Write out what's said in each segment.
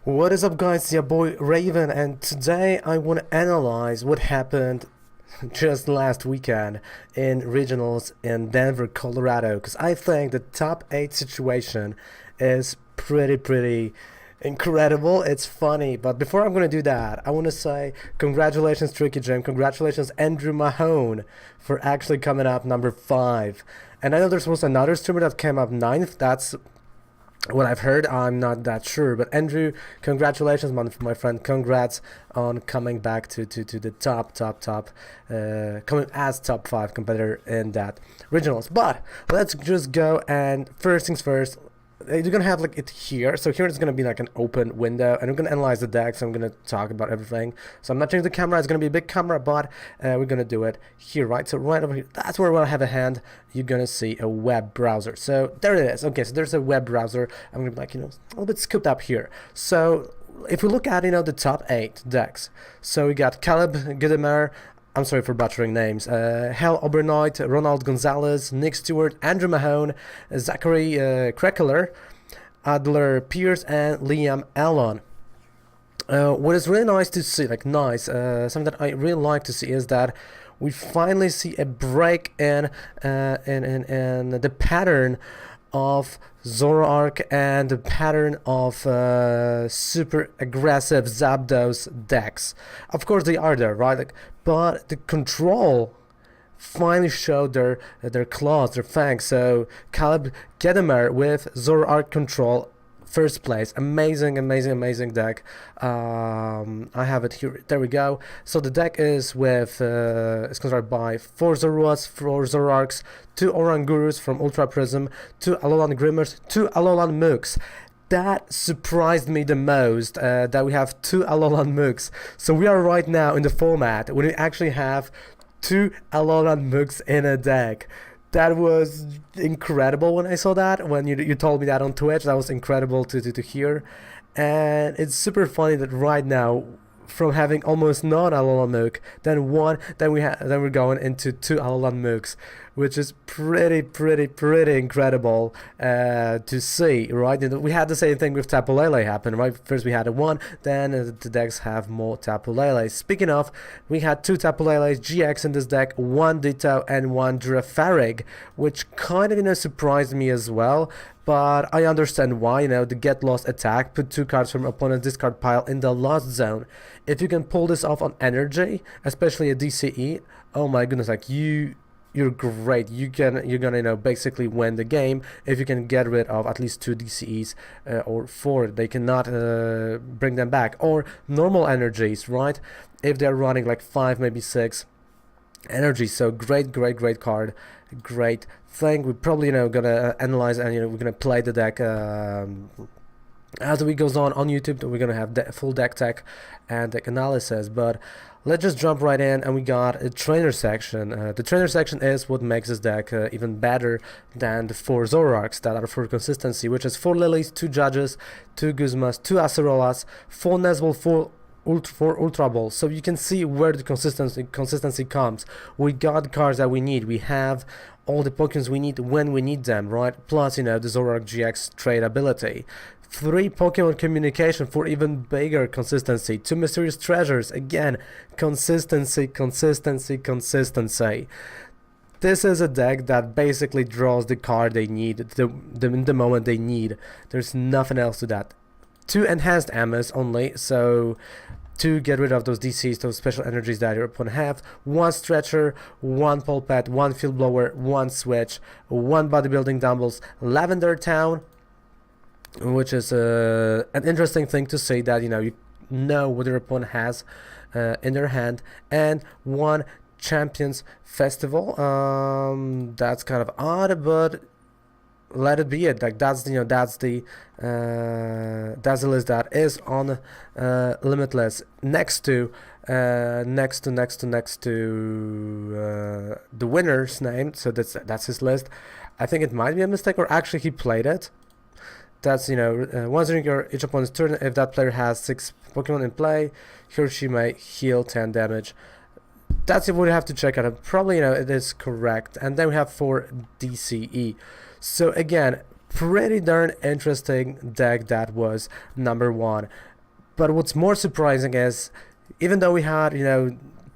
What is up, guys? It's your boy Raven, and today I want to analyze what happened just last weekend in regionals in Denver, Colorado, because I think the top 8 situation is pretty incredible. It's funny, but before I'm gonna do that, I want to say congratulations Tricky Jim, congratulations Andrew Mahone for actually coming up number 5. And I know there was another streamer that came up ninth. That's what I've heard. I'm not that sure, but Andrew, congratulations, my friend. Congrats on coming back to the top, coming as top 5 competitor in that regionals. But let's just go, and first things first, you're gonna have like it here. So here it's gonna be like an open window, and we're gonna analyze the deck. So I'm gonna talk about everything. So I'm not changing the camera. It's gonna be a big camera, but we're gonna do it here, right? So right over here, that's where I have a hand. You're gonna see a web browser. So there it is. Okay, so there's a web browser. I'm gonna be like, a little bit scooped up here. So if we look at the top 8 decks, so we got Caleb Gidemer. I'm sorry for butchering names. Hal Obernoit, Ronald Gonzalez, Nick Stewart, Andrew Mahone, Zachary Kreckler, Adler Pierce, and Liam Allen. What is really nice to see, something that I really like to see is that we finally see a break in the pattern of Zoroark and the pattern of super aggressive Zapdos decks. Of course they are there, right? But the control finally showed their claws, their fangs. So Caleb Gedimer with Zoroark control, first place. Amazing deck. I have it here. There we go. So the deck is with it's constructed by 4 Zoruas, 4 Zoroarks, 2 Orangurus from Ultra Prism, 2 Alolan Grimmers, 2 Alolan Mooks. That surprised me the most, that we have 2 Alolan Mooks. So we are right now in the format when we actually have 2 Alolan Mooks in a deck. That was incredible when I saw that. When you told me that on Twitch, that was incredible to hear. And it's super funny that right now, from having almost none Alolan Mook, then we're going into 2 Alolan Mooks, which is pretty incredible to see, right? We had the same thing with Tapu Lele happen, right? First we had a 1, then the decks have more Tapu Leles. Speaking of, we had 2 Tapu Leles GX in this deck, 1 Ditto and 1 Girafarig, which kind of surprised me as well. But I understand why. The get lost attack, put 2 cards from opponent's discard pile in the lost zone. If you can pull this off on energy, especially a DCE, oh my goodness, you're great. You're gonna basically win the game if you can get rid of at least 2 DCEs or 4. They cannot bring them back, or normal energies, right? If they're running like 5, maybe 6 energy. So great card, great thing. We're probably gonna analyze, and we're gonna play the deck as the week goes on YouTube. We're gonna have full deck tech and deck analysis, but let's just jump right in. And we got a trainer section. The trainer section is what makes this deck even better than the 4 Zoroarks that are for consistency, which is 4 Lilies, 2 Judges, 2 Guzmas, 2 Acerolas, 4 Nesball, 4 Ultra Balls. So you can see where the consistency comes. We got cards that we need. We have all the Pokemons we need when we need them, right? Plus, the Zoroark GX trade ability. 3 Pokemon communication for even bigger consistency. 2 mysterious treasures. Again, consistency. This is a deck that basically draws the card they need the moment they need. There's nothing else to that. 2 enhanced Amos only, so to get rid of those DCs, those special energies that your opponent have. 1 Stretcher, 1 Pulpet, 1 Field Blower, 1 Switch, 1 Bodybuilding Dumbbells, Lavender Town, which is an interesting thing to say, that you know what your opponent has in their hand, and 1 Champions Festival. That's kind of odd, but let it be it. That's the list that is on Limitless. Next to the winner's name. So that's his list. I think it might be a mistake, or actually he played it. That's once during each opponent's turn, if that player has 6 Pokemon in play, he or she may heal 10 damage. That's what we have to check out. Probably it is correct. And then we have 4 DCE. So again, pretty darn interesting deck that was number one. But what's more surprising is, even though we had,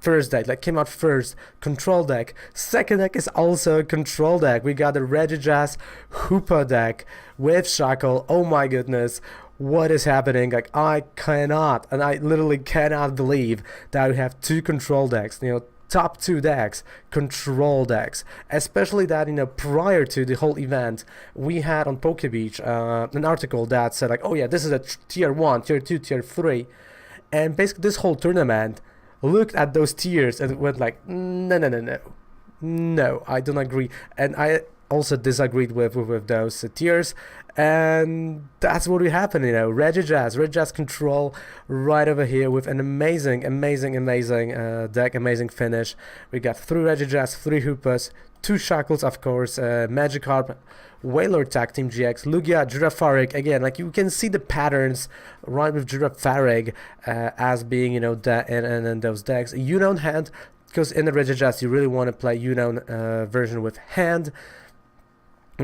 first deck, like came out first, control deck, second deck is also a control deck. We got the Regijazz Hoopa deck with Shackle. Oh my goodness, what is happening? Like, I cannot, and I literally cannot believe that we have two control decks, top two decks, control decks, especially that, prior to the whole event, we had on PokeBeach an article that said like, oh yeah, this is a tier 1, tier 2, tier 3, and basically this whole tournament looked at those tiers and went like, no, I don't agree, and I also disagreed with those tiers, and that's what we happened. Regijazz control right over here with an amazing deck, amazing finish. We got 3 Regijazz, 3 Hoopas, 2 Shackles, of course, Magikarp, Wailord Tag Team GX, Lugia, Girafarig. Again, like you can see the patterns right with Girafarig as being, that in those decks. Unown Hand, because in the Regijazz you really want to play Unown version with Hand.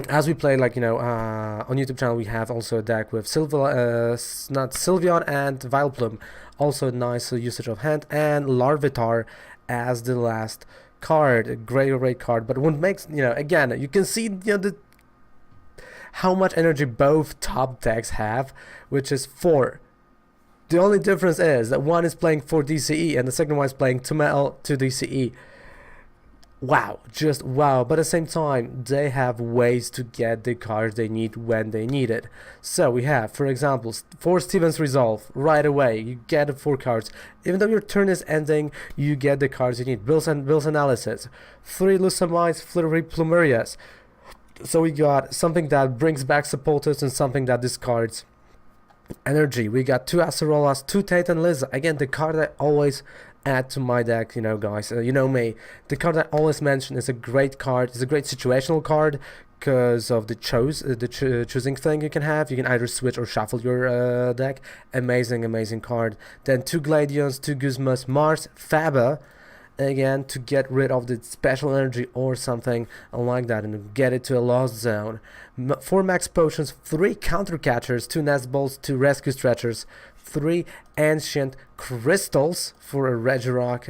As we play, like, on YouTube channel, we have also a deck with Sylveon and Vileplume, also a nice usage of Hand, and Larvitar as the last card, a great card. But what makes, again, you can see, how much energy both top decks have, which is 4. The only difference is that one is playing 4 DCE and the second one is playing 2 Metal, 2 DCE. Wow, just wow. But at the same time, they have ways to get the cards they need when they need it. So we have, for example, 4 Steven's Resolve. Right away, you get the 4 cards. Even though your turn is ending, you get the cards you need. Bill's Analysis. 3 Lucamites, Flurry, Plumerias. So we got something that brings back supporters and something that discards energy. We got 2 Acerolas, 2 Tate and Liza. Again, the card I always add to my deck, guys, you know me, the card I always mention is a great card. It's a great situational card because of the choosing thing you can have. You can either switch or shuffle your deck. Amazing card. Then 2 Gladions, 2 Guzmas, Mars, Faba, again to get rid of the special energy or something like that and get it to a lost zone. 4 Max Potions, 3 Counter Catchers, 2 Nest Balls, 2 Rescue Stretchers, 3 Ancient Crystals for a Regirock,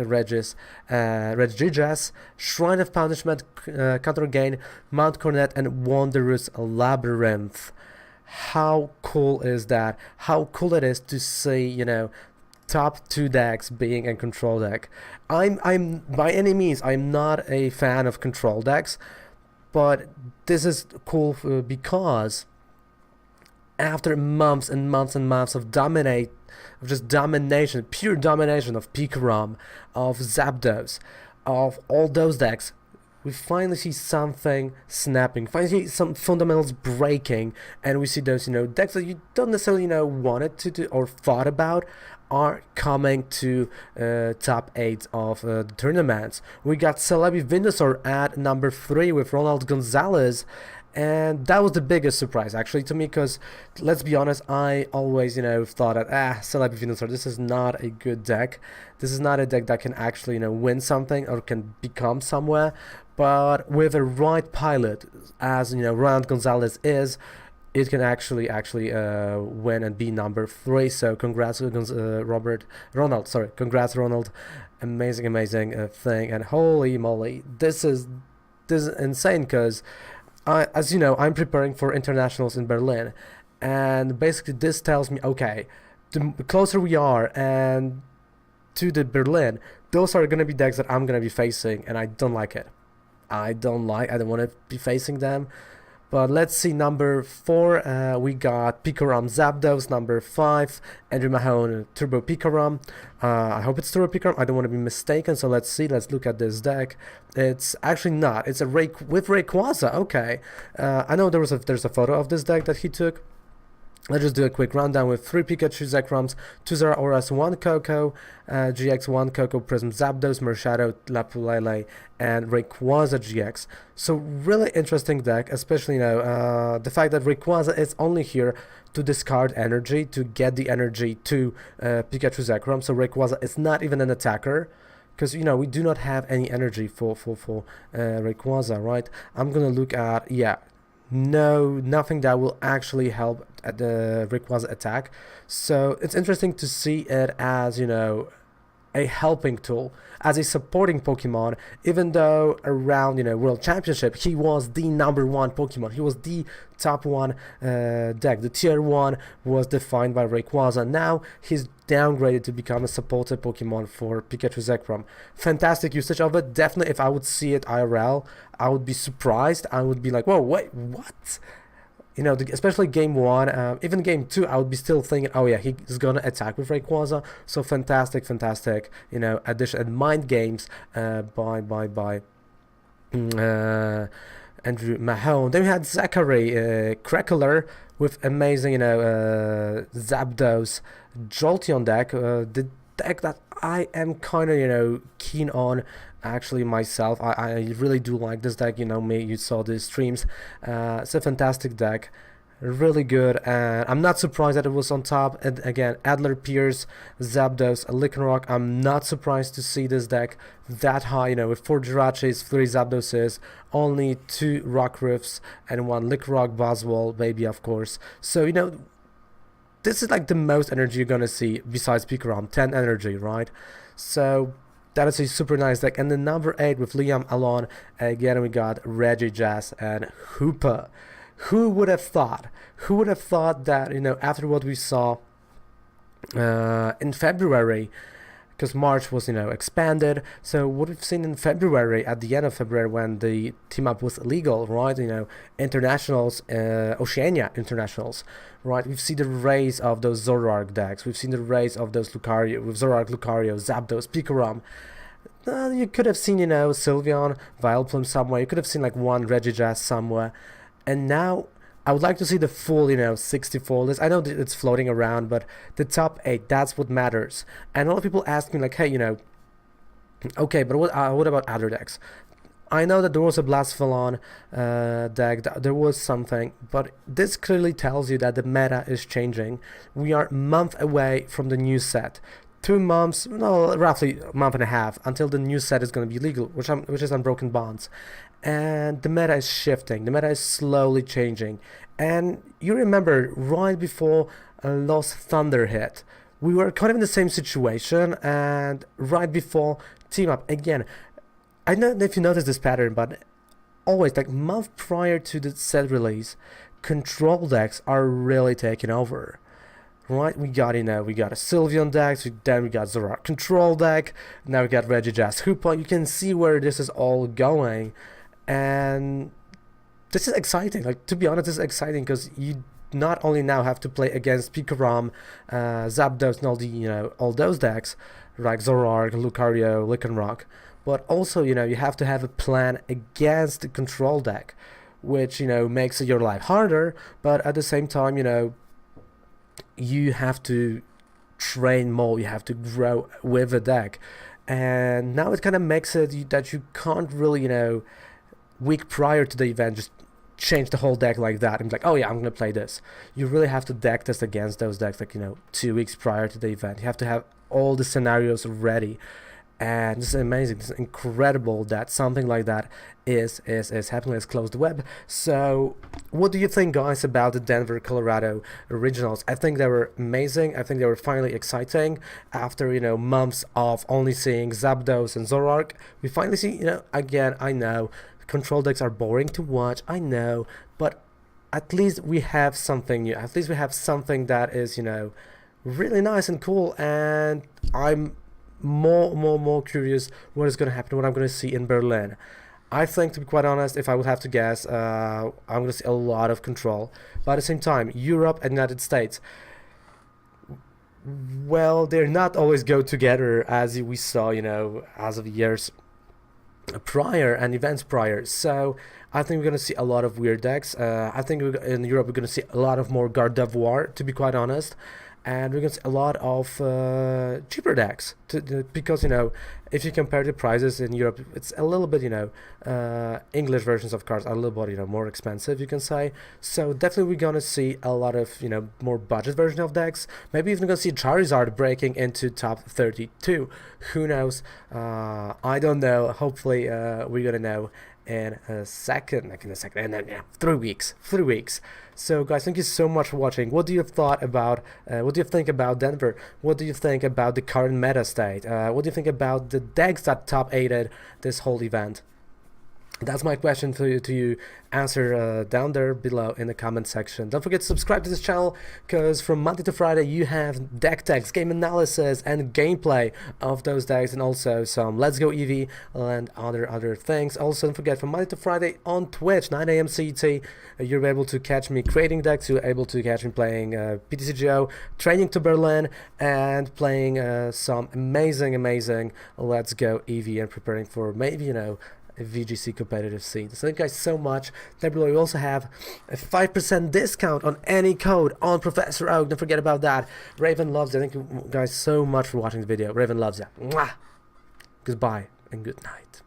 Regijazz, Shrine of Punishment, Counter Gain, Mount Cornet, and Wanderous Labyrinth. How cool is that? How cool it is to see, top 2 decks being a control deck. I'm by any means, I'm not a fan of control decks, but this is cool because after months and months of domination, pure domination of Pikachu, of Zapdos, of all those decks, we finally see something snapping, finally see some fundamentals breaking, and we see those, decks that you don't necessarily, wanted to do or thought about are coming to top 8 of the tournaments. We got Celebi Venusaur at number 3 with Ronald Gonzalez, and that was the biggest surprise actually to me, because let's be honest, I always thought that Celebi Venusaur, this is not a good deck. This is not a deck that can actually win something or can become somewhere, but with a right pilot as Ronald Gonzalez is, it can actually win and be number 3. So congrats congrats Ronald, amazing thing. And holy moly, this is insane, because as you know, I'm preparing for internationals in Berlin, and basically this tells me, okay, the closer we are and to the Berlin, those are gonna be decks that I'm gonna be facing, and I don't like it. I don't want to be facing them. But let's see, number 4, we got Pikachu Zapdos. Number 5, Andrew Mahone, Turbo Pikachu. I hope it's Turbo Pikachu, I don't want to be mistaken, so let's see, let's look at this deck. It's actually not, it's a with Rayquaza, okay. I know there's a photo of this deck that he took. Let's just do a quick rundown with 3 Pikachu Zekrams, 2 Zeraoras, 1 Coco, GX, 1 Coco Prism Zapdos, Mershadow, Lapulele, and Rayquaza GX. So really interesting deck, especially the fact that Rayquaza is only here to discard energy, to get the energy to Pikachu Zekrom. So Rayquaza is not even an attacker, because we do not have any energy for Rayquaza, right? I'm gonna look at, nothing that will actually help at the Rayquaza attack. So it's interesting to see it as, a helping tool, as a supporting Pokemon, even though around, World Championship, he was the #1 Pokemon. He was the top one deck. The tier 1 was defined by Rayquaza. Now he's downgraded to become a supported Pokemon for Pikachu Zekrom. Fantastic usage of it. Definitely, if I would see it IRL, I would be surprised. I would be like, whoa, wait, what? Especially game 1, even game 2, I would be still thinking, oh yeah, he's gonna attack with Rayquaza. So fantastic, addition and mind games by Andrew Mahone. Then we had Zachary Crackler with amazing, Zapdos Jolteon deck. The deck that I am kind of, keen on. Actually, myself, I really do like this deck. You saw the streams. It's a fantastic deck, really good, and I'm not surprised that it was on top. And again, Adler, Pierce, Zapdos, Lycanroc. I'm not surprised to see this deck that high. With 4 Jirachis, 3 Zapdoses, only 2 Rockruffs, and 1 Lycanroc, Boswell, baby, of course. So this is like the most energy you're gonna see besides Pikachu, 10 energy, right? So that is a super nice deck. And the number 8 with Liam Alon, again we got Reggie-Jazz and Hoopa. Who would have thought? Who would have thought that, after what we saw in February, because March was, expanded, so what we've seen in February, at the end of February, when the team up was illegal, right, internationals, Oceania internationals, right, we've seen the rise of those Zoroark decks, we've seen the rise of those Lucario, with Zoroark, Lucario, Zapdos, Pikachu. You could have seen, Sylveon, Vileplume somewhere, you could have seen like one Reggie-Jazz somewhere, and now I would like to see the full, 64 list. I know that it's floating around, but the top 8, that's what matters. And a lot of people ask me like, hey, okay, but what about other decks? I know that there was a Blasphalon deck, there was something, but this clearly tells you that the meta is changing. We are a month away from the new set. 2 months, no, roughly a month and a half, until the new set is going to be legal, which is Unbroken Bonds. And the meta is shifting, the meta is slowly changing. And you remember, right before Lost Thunder hit, we were kind of in the same situation, and right before Team Up, again, I don't know if you noticed this pattern, but always, like, month prior to the set release, control decks are really taking over. Right, we got a Sylveon deck, then we got Zoroark control deck, now we got Reggie-Jazz Hoopa. You can see where this is all going, and this is exciting. Like, to be honest, this is exciting because you not only now have to play against Pikachu, Zapdos, and all the all those decks like Zoroark, Lucario, Lycanroc, but also you have to have a plan against the control deck, which makes your life harder, but at the same time you have to train more, you have to grow with a deck, and now it kind of makes it that you can't really week prior to the event just change the whole deck like that and be like, oh yeah, I'm gonna play this. You really have to deck test against those decks like 2 weeks prior to the event. You have to have all the scenarios ready, and this is amazing, this is incredible that something like that is happening. Let's close the web. So what do you think, guys, about the Denver, Colorado originals? I think they were amazing. I think they were finally exciting after months of only seeing Zapdos and Zoroark. We finally see again, I know control decks are boring to watch, I know, but at least we have something new. At least we have something that is really nice and cool, and I'm more curious what is going to happen, what I'm going to see in Berlin. I think, to be quite honest, if I would have to guess, I'm going to see a lot of control. But at the same time, Europe and United States, well, they're not always go together, as we saw, as of years prior and events prior. So I think we're going to see a lot of weird decks. I think in Europe we're going to see a lot of more Gardevoir, to be quite honest. And we're going to see a lot of cheaper decks because if you compare the prices in Europe, it's a little bit English versions of cards are a little bit more expensive, you can say. So definitely we're going to see a lot of more budget version of decks. Maybe even going to see Charizard breaking into top 32. Who knows? I don't know. Hopefully we're going to know in a second, and then yeah, 3 weeks. So guys, thank you so much for watching. What do you think about Denver? What do you think about the current meta state? What do you think about the decks that top 8'd this whole event? That's my question for you to answer down there below in the comment section. Don't forget to subscribe to this channel, because from Monday to Friday you have deck techs, game analysis, and gameplay of those decks, and also some Let's Go EV and other things. Also, don't forget, from Monday to Friday on Twitch, 9 AM CET, you're able to catch me creating decks, you're able to catch me playing PTCGO, training to Berlin, and playing some amazing Let's Go EV, and preparing for maybe, you know, a VGC competitive scene. So thank you guys so much. Down below you also have a 5% discount on any code on Professor Oak. Don't forget about that. Raven loves you. Thank you guys so much for watching the video. Raven loves you. Mwah! Goodbye and good night.